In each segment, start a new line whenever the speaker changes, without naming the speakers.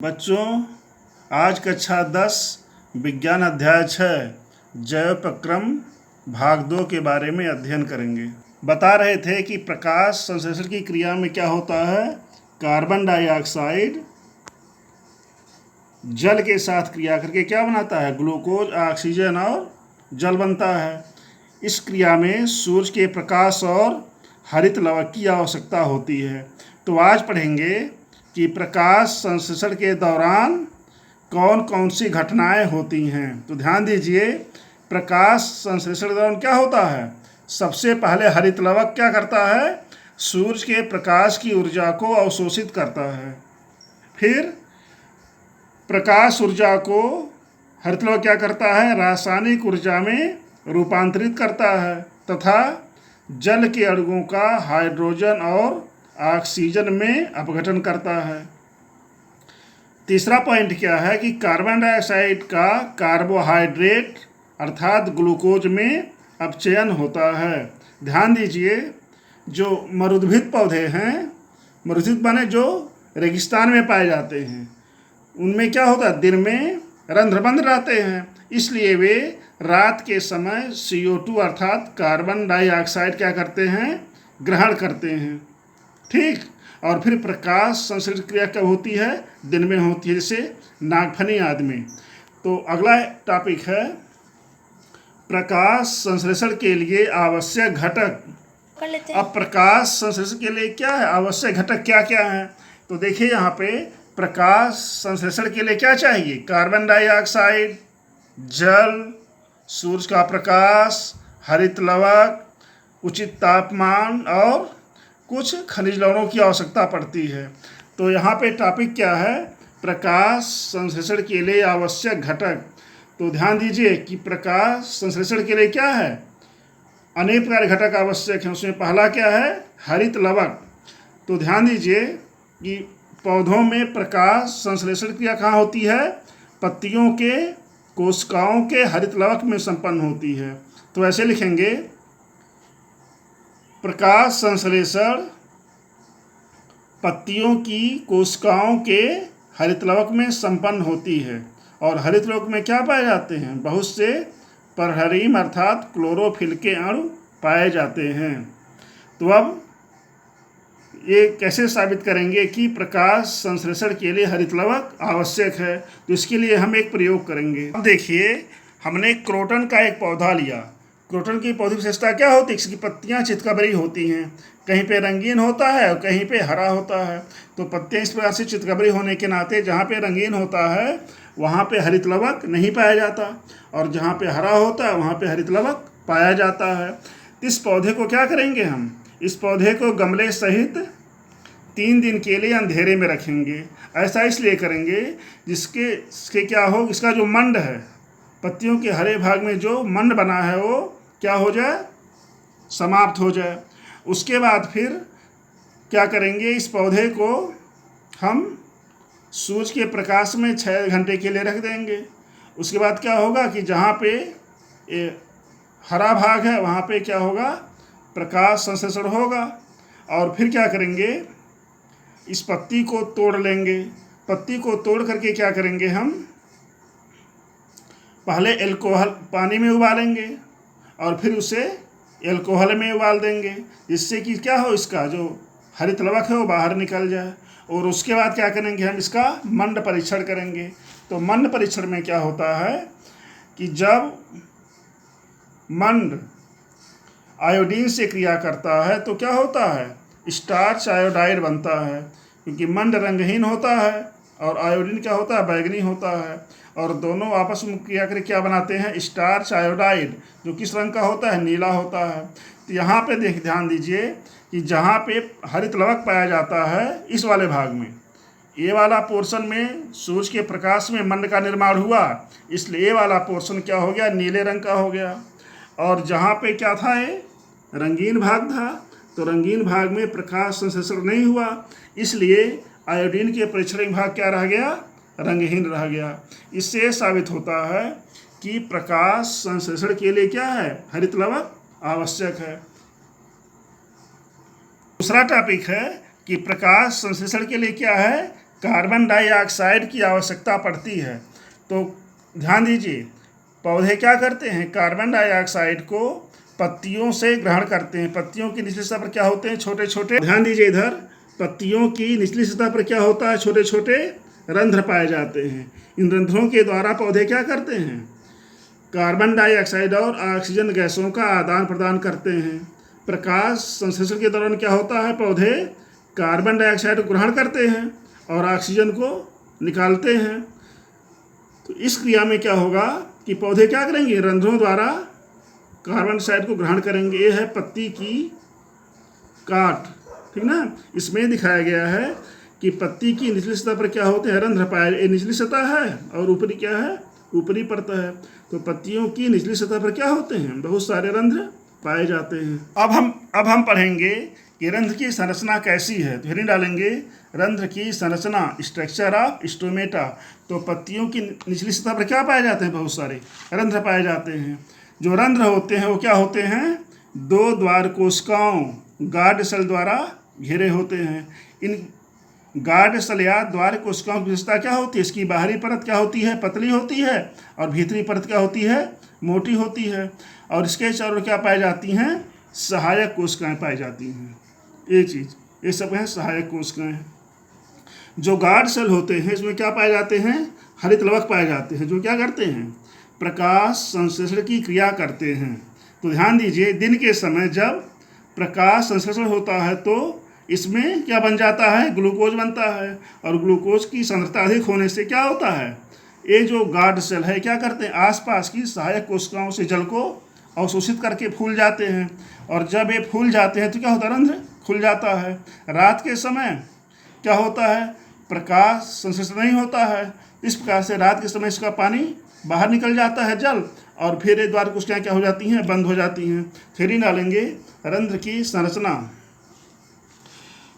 बच्चों, आज कक्षा 10 विज्ञान अध्याय 6 जैव प्रक्रम भाग 2 के बारे में अध्ययन करेंगे। बता रहे थे कि प्रकाश संश्लेषण की क्रिया में क्या होता है। कार्बन डाइऑक्साइड जल के साथ क्रिया करके क्या बनाता है, ग्लूकोज, ऑक्सीजन और जल बनता है। इस क्रिया में सूर्य के प्रकाश और हरित लवक की आवश्यकता होती है। तो आज पढ़ेंगे कि प्रकाश संश्लेषण के दौरान कौन कौन सी घटनाएं होती हैं। तो ध्यान दीजिए, प्रकाश संश्लेषण के दौरान क्या होता है। सबसे पहले हरित लवक क्या करता है, सूर्य के प्रकाश की ऊर्जा को अवशोषित करता है। फिर प्रकाश ऊर्जा को हरित लवक क्या करता है, रासायनिक ऊर्जा में रूपांतरित करता है तथा जल के अणुओं का हाइड्रोजन और ऑक्सीजन में अपघटन करता है। तीसरा पॉइंट क्या है कि कार्बन डाइऑक्साइड का कार्बोहाइड्रेट अर्थात ग्लूकोज में अपचयन होता है। ध्यान दीजिए, जो मरुद्भिद पौधे हैं, मरुद्भिद माने जो रेगिस्तान में पाए जाते हैं, उनमें क्या होता है, दिन में रंध्रबंध रहते हैं, इसलिए वे रात के समय CO2 अर्थात कार्बन डाइऑक्साइड क्या करते हैं, ग्रहण करते हैं। ठीक, और फिर प्रकाश संश्लेषण क्रिया कब होती है, दिन में होती है, जैसे नागफनी आदि में। तो अगला टॉपिक है प्रकाश संश्लेषण के लिए आवश्यक घटक। अब प्रकाश संश्लेषण के लिए क्या है, आवश्यक घटक क्या क्या है। तो देखिए यहाँ पे प्रकाश संश्लेषण के लिए क्या चाहिए, कार्बन डाइऑक्साइड, जल, सूर्य का प्रकाश, हरित लवक, उचित तापमान और कुछ खनिज लवणों की आवश्यकता पड़ती है। तो यहाँ पे टॉपिक क्या है, प्रकाश संश्लेषण के लिए आवश्यक घटक। तो ध्यान दीजिए कि प्रकाश संश्लेषण के लिए क्या है, अनेक प्रकार के घटक आवश्यक हैं। उसमें पहला क्या है, हरित लवक। तो ध्यान दीजिए कि पौधों में प्रकाश संश्लेषण क्रिया कहाँ होती है, पत्तियों के कोशिकाओं के हरित लवक में संपन्न होती है। तो ऐसे लिखेंगे, प्रकाश संश्लेषण पत्तियों की कोशिकाओं के हरित लवक में संपन्न होती है। और हरित लवक में क्या पाए जाते हैं, बहुत से परहरीम अर्थात क्लोरोफिल के अणु पाए जाते हैं। तो अब ये कैसे साबित करेंगे कि प्रकाश संश्लेषण के लिए हरित लवक आवश्यक है। तो इसके लिए हम एक प्रयोग करेंगे। अब देखिए, हमने क्रोटन का एक पौधा लिया। क्रोटन की पौधे की विशेषता क्या होती है, इसकी पत्तियां चितकबरी होती हैं, कहीं पे रंगीन होता है और कहीं पे हरा होता है। तो पत्तियां इस प्रकार से चितकबरी होने के नाते जहाँ पे रंगीन होता है वहाँ पे हरित लवक नहीं पाया जाता, और जहाँ पे हरा होता है वहाँ पे हरित लवक पाया जाता है। इस पौधे को क्या करेंगे, हम इस पौधे को गमले सहित 3 दिन के लिए अंधेरे में रखेंगे। ऐसा इसलिए करेंगे जिसके क्या हो, इसका जो मंड है, पत्तियों के हरे भाग में जो मंड बना है वो क्या हो जाए, समाप्त हो जाए। उसके बाद फिर क्या करेंगे, इस पौधे को हम सूरज के प्रकाश में 6 घंटे के लिए रख देंगे। उसके बाद क्या होगा कि जहाँ पे हरा भाग है वहाँ पे क्या होगा, प्रकाश संश्लेषण होगा। और फिर क्या करेंगे, इस पत्ती को तोड़ लेंगे। पत्ती को तोड़ करके क्या करेंगे, हम पहले एल्कोहल पानी में उबालेंगे और फिर उसे एल्कोहल में उबाल देंगे, जिससे कि क्या हो, इसका जो हरित लवक है वो बाहर निकल जाए। और उसके बाद क्या करेंगे, हम इसका मंड परीक्षण करेंगे। तो मंड परीक्षण में क्या होता है कि जब मंड आयोडीन से क्रिया करता है तो क्या होता है, स्टार्च आयोडाइड बनता है, क्योंकि मंड रंगहीन होता है और आयोडीन क्या होता है, बैगनी होता है। और दोनों आपस में क्रिया करके क्या बनाते हैं, स्टार्च आयोडाइड, जो किस रंग का होता है, नीला होता है। तो यहाँ पे ध्यान दीजिए कि जहाँ पे हरित लवक पाया जाता है, इस वाले भाग में, ये वाला पोर्शन में सूरज के प्रकाश में मंड का निर्माण हुआ, इसलिए ये वाला पोर्शन क्या हो गया, नीले रंग का हो गया। और जहाँ पे क्या था, ये रंगीन भाग था, तो रंगीन भाग में प्रकाश संश्लेषण नहीं हुआ, इसलिए आयोडीन के परीक्षण भाग क्या रह गया, रंगहीन रह गया। इससे साबित होता है कि प्रकाश संश्लेषण के लिए क्या है, हरित लवक आवश्यक है। दूसरा टॉपिक है कि प्रकाश संश्लेषण के लिए क्या है, कार्बन डाइऑक्साइड की आवश्यकता पड़ती है। तो ध्यान दीजिए, पौधे क्या करते हैं, कार्बन डाइऑक्साइड को पत्तियों से ग्रहण करते हैं। पत्तियों की निचली सतह पर क्या होते हैं, छोटे छोटे, ध्यान दीजिए इधर, पत्तियों की निचली सतह पर क्या होता है, छोटे छोटे रंध्र पाए जाते हैं। इन रंध्रों के द्वारा पौधे क्या करते हैं, कार्बन डाइऑक्साइड और ऑक्सीजन गैसों का आदान प्रदान करते हैं। प्रकाश संश्लेषण के दौरान क्या होता है, पौधे कार्बन डाइऑक्साइड को ग्रहण करते हैं और ऑक्सीजन को निकालते हैं। तो इस क्रिया में क्या होगा कि पौधे क्या करेंगे, रंध्रों द्वारा कार्बन डाइऑक्साइड को ग्रहण करेंगे। ये है पत्ती की काट, ठीक ना। इसमें दिखाया गया है कि पत्ती की निचली सतह पर क्या होते हैं, रंध्र पाए, ये निचली सतह है और ऊपरी क्या है, ऊपरी परत है। तो पत्तियों की निचली सतह पर क्या होते हैं, बहुत सारे रंध्र पाए जाते हैं। अब हम पढ़ेंगे कि रंध्र की संरचना कैसी है। तो हेडिंग डालेंगे रंध्र की संरचना, स्ट्रक्चर ऑफ स्टोमेटा। तो पत्तियों की निचली सतह पर क्या पाए जाते हैं, बहुत सारे रंध्र पाए जाते हैं। जो रंध्र होते हैं वो क्या होते हैं, दो द्वार कोशिकाओं गार्ड सेल द्वारा घेरे होते हैं। इन गार्ड सेल या द्वार कोशिकाओं की विशेषता क्या होती है, इसकी बाहरी परत क्या होती है, पतली होती है और भीतरी परत क्या होती है, मोटी होती है। और इसके चारों क्या पाई जाती हैं, सहायक कोशिकाएं पाई जाती हैं। ये चीज़, ये सब है सहायक कोशिकाएं। जो गार्ड सेल होते हैं इसमें क्या पाए जाते हैं, हरित लवक पाए जाते हैं, जो क्या करते हैं, प्रकाश संश्लेषण की क्रिया करते हैं। तो ध्यान दीजिए, दिन के समय जब प्रकाश संश्लेषण होता है तो इसमें क्या बन जाता है, ग्लूकोज बनता है। और ग्लूकोज की सांद्रता अधिक होने से क्या होता है, ये जो गार्ड सेल है क्या करते हैं, आसपास की सहायक कोशिकाओं से जल को अवशोषित करके फूल जाते हैं। और जब ये फूल जाते हैं तो क्या होता है, रंध्र खुल जाता है। रात के समय क्या होता है, प्रकाश संश्लेषण नहीं होता है, इस प्रकार से रात के समय इसका पानी बाहर निकल जाता है, जल, और फिर ये द्वार कोशिकाएं क्या हो जाती हैं, बंद हो जाती हैं। फिर ही डालेंगे रंध्र की संरचना।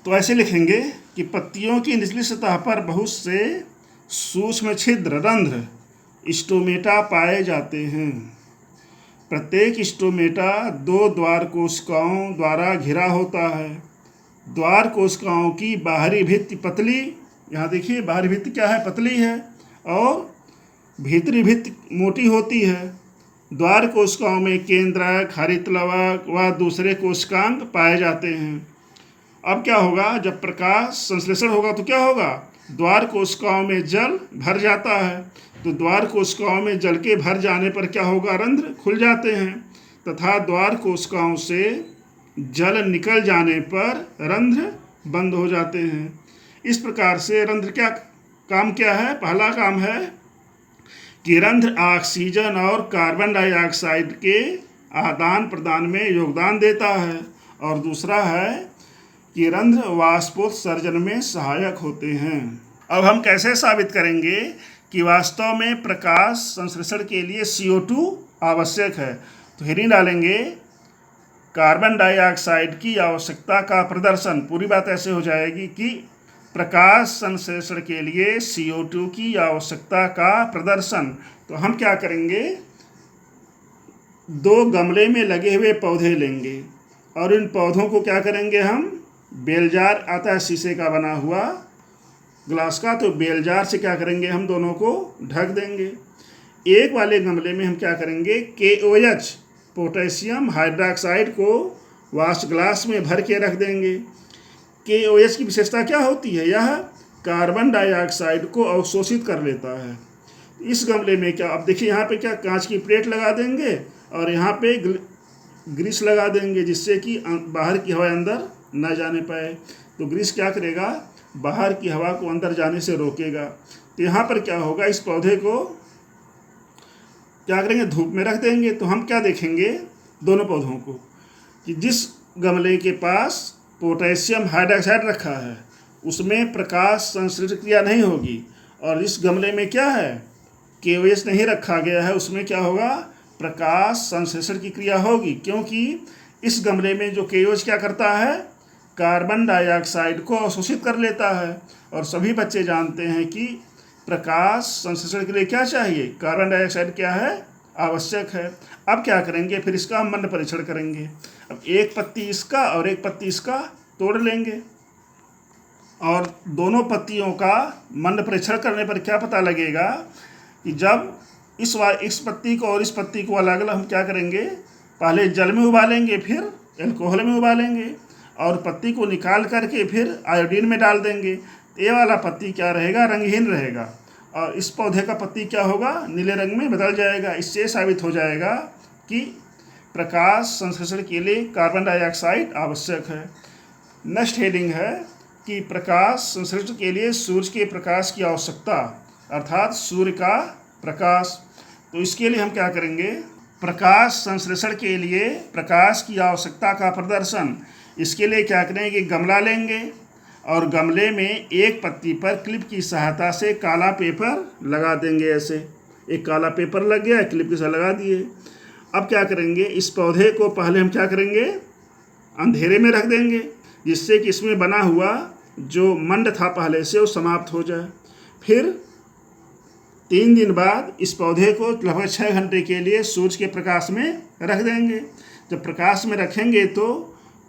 तो ऐसे लिखेंगे कि पत्तियों की निचली सतह पर बहुत से सूक्ष्म छिद्र रंध्र स्टोमेटा पाए जाते हैं। प्रत्येक स्टोमेटा दो द्वार कोशिकाओं द्वारा घिरा होता है। द्वार कोशिकाओं की बाहरी भित्ति पतली, यहाँ देखिए बाहरी भित्ति क्या है, पतली है, और भीतरी भित्ति मोटी होती है। द्वार कोशिकाओं में केंद्रक, हरित लवक व दूसरे कोशिकांग पाए जाते हैं। अब क्या होगा, जब प्रकाश संश्लेषण होगा तो क्या होगा, द्वार कोशिकाओं में जल भर जाता है। तो द्वार कोशिकाओं में जल के भर जाने पर क्या होगा, रंध्र खुल जाते हैं तथा द्वार कोशिकाओं से जल निकल जाने पर रंध्र बंद हो जाते हैं। इस प्रकार से रंध्र क्या काम क्या है, पहला काम है कि रंध्र ऑक्सीजन और कार्बन डाइऑक्साइड के आदान प्रदान में योगदान देता है, और दूसरा है कि रंध्र वाष्पोत्सर्जन में सहायक होते हैं। अब हम कैसे साबित करेंगे कि वास्तव में प्रकाश संश्लेषण के लिए CO2 आवश्यक है। तो हेडिंग डालेंगे कार्बन डाइऑक्साइड की आवश्यकता का प्रदर्शन। पूरी बात ऐसे हो जाएगी कि प्रकाश संश्लेषण के लिए CO2 की आवश्यकता का प्रदर्शन। तो हम क्या करेंगे, दो गमले में लगे हुए पौधे लेंगे और इन पौधों को क्या करेंगे, हम बेल जार आता है शीशे का बना हुआ ग्लास का, तो बेल जार से क्या करेंगे, हम दोनों को ढक देंगे। एक वाले गमले में हम क्या करेंगे, KOH पोटेशियम हाइड्रोक्साइड को वाश ग्लास में भर के रख देंगे। KOH की विशेषता क्या होती है, यह कार्बन डाइऑक्साइड को अवशोषित कर लेता है। इस गमले में क्या, अब देखिए यहाँ पे क्या कांच की प्लेट लगा देंगे और यहाँ पे ग्रीस लगा देंगे, जिससे कि बाहर की हवा अंदर न जाने पाए। तो ग्रीस क्या करेगा, बाहर की हवा को अंदर जाने से रोकेगा। तो यहाँ पर क्या होगा, इस पौधे को क्या करेंगे, धूप में रख देंगे। तो हम क्या देखेंगे, दोनों पौधों को, कि जिस गमले के पास पोटेशियम हाइड्रोक्साइड रखा है उसमें प्रकाश संश्लेषण क्रिया नहीं होगी, और इस गमले में क्या है, KOH नहीं रखा गया है, उसमें क्या होगा, प्रकाश संश्लेषण की क्रिया होगी। क्योंकि इस गमले में जो KOH क्या करता है, कार्बन डाइऑक्साइड को अवशोषित कर लेता है। और सभी बच्चे जानते हैं कि प्रकाश संश्लेषण के लिए क्या चाहिए, कार्बन डाइऑक्साइड क्या है, आवश्यक है। अब क्या करेंगे, फिर इसका हम मंड परीक्षण करेंगे। अब एक पत्ती इसका और एक पत्ती इसका तोड़ लेंगे। और दोनों पत्तियों का मंड परीक्षण करने पर क्या पता लगेगा कि जब इस पत्ती को और इस पत्ती को अलग अलग हम क्या करेंगे, पहले जल में उबालेंगे, फिर एल्कोहल में उबालेंगे और पत्ती को निकाल करके फिर आयोडीन में डाल देंगे। ये वाला पत्ती क्या रहेगा, रंगहीन रहेगा, और इस पौधे का पत्ती क्या होगा, नीले रंग में बदल जाएगा। इससे साबित हो जाएगा कि प्रकाश संश्लेषण के लिए कार्बन डाइऑक्साइड आवश्यक है। नेक्स्ट हेडिंग है कि प्रकाश संश्लेषण के लिए सूर्य के प्रकाश की आवश्यकता, अर्थात सूर्य का प्रकाश। तो इसके लिए हम क्या करेंगे, प्रकाश संश्लेषण के लिए प्रकाश की आवश्यकता का प्रदर्शन। इसके लिए क्या करेंगे कि गमला लेंगे और गमले में एक पत्ती पर क्लिप की सहायता से काला पेपर लगा देंगे। ऐसे एक काला पेपर लग गया, क्लिप के साथ लगा दिए। अब क्या करेंगे, इस पौधे को पहले हम क्या करेंगे, अंधेरे में रख देंगे, जिससे कि इसमें बना हुआ जो मंड था पहले से वो समाप्त हो जाए। फिर 3 दिन बाद इस पौधे को लगभग 6 घंटे के लिए सूर्य के प्रकाश में रख देंगे। जब प्रकाश में रखेंगे तो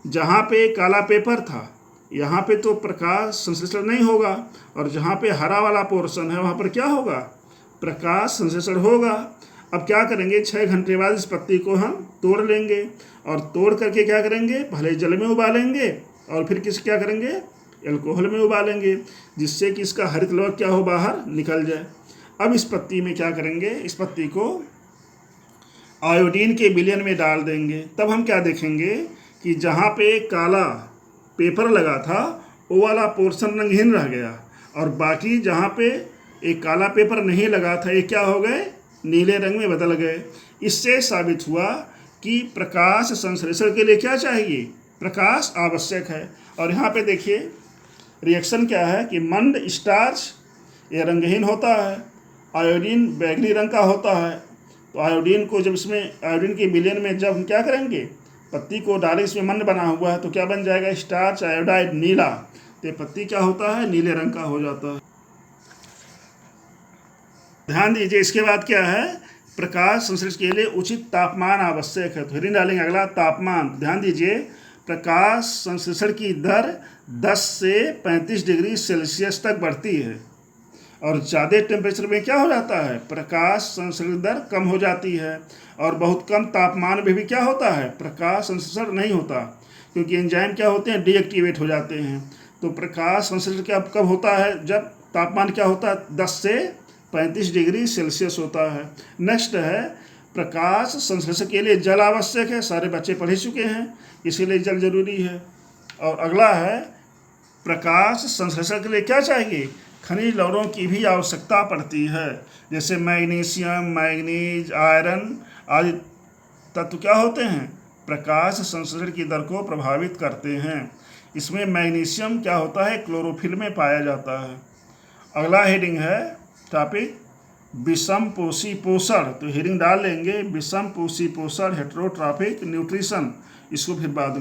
जहाँ पे काला पेपर था यहाँ पे तो प्रकाश संश्लेषण नहीं होगा, और जहाँ पे हरा वाला पोर्शन है वहाँ पर क्या होगा, प्रकाश संश्लेषण होगा। अब क्या करेंगे, 6 घंटे बाद इस पत्ती को हम तोड़ लेंगे और तोड़ करके क्या करेंगे, पहले जल में उबालेंगे और फिर क्या करेंगे, एल्कोहल में उबालेंगे, जिससे कि इसका हरित लवक क्या हो, बाहर निकल जाए। अब इस पत्ती में क्या करेंगे, इस पत्ती को आयोडीन के विलयन में डाल देंगे। तब हम क्या देखेंगे कि जहाँ पे काला पेपर लगा था वो वाला पोर्शन रंगहीन रह गया, और बाकी जहाँ पे एक काला पेपर नहीं लगा था ये क्या हो गए, नीले रंग में बदल गए। इससे साबित हुआ कि प्रकाश संश्लेषण के लिए क्या चाहिए, प्रकाश आवश्यक है। और यहाँ पे देखिए रिएक्शन क्या है कि मंड स्टार्च ये रंगहीन होता है, आयोडीन बैगनी रंग का होता है। तो आयोडीन को जब इसमें आयोडीन के विलयन में जब हम क्या करेंगे, पत्ती को डालें, इसमें मंड बना हुआ है तो क्या बन जाएगा, स्टार्च आयोडाइड नीला, तो पत्ती क्या होता है, नीले रंग का हो जाता है। ध्यान दीजिए इसके बाद क्या है, प्रकाश संश्लेषण के लिए उचित तापमान आवश्यक है। तो हेडिंग डालेंगे अगला, तापमान। ध्यान दीजिए प्रकाश संश्लेषण की दर 10 से 35 डिग्री सेल्सियस तक बढ़ती है, और ज़्यादा टेम्परेचर में क्या हो जाता है, प्रकाश संश्लेषण दर कम हो जाती है, और बहुत कम तापमान में भी क्या होता है, प्रकाश संश्लेषण नहीं होता, क्योंकि एंजाइम क्या होते हैं, डीएक्टिवेट हो जाते हैं। तो प्रकाश संश्लेषण क्या कब होता है, जब तापमान क्या होता है, 10 से 35 डिग्री सेल्सियस होता है। नेक्स्ट है प्रकाश संश्लेषण के लिए जल आवश्यक है, सारे बच्चे पढ़ चुके हैं, इसीलिए जल जरूरी है। और अगला है प्रकाश संश्लेषण के लिए क्या चाहिए, खनिज लवणों की भी आवश्यकता पड़ती है, जैसे मैग्नीशियम, मैग्नीज, आयरन आदि तत्व क्या होते हैं, प्रकाश संश्लेषण की दर को प्रभावित करते हैं। इसमें मैग्नीशियम क्या होता है, क्लोरोफिल में पाया जाता है। अगला हेडिंग है टॉपिक विषम पोषी पोषण। तो हेडिंग डाल लेंगे विषम पोषी पोषण हेटेरोट्रॉपिक न्यूट्रिशन, इसको फिर बाद में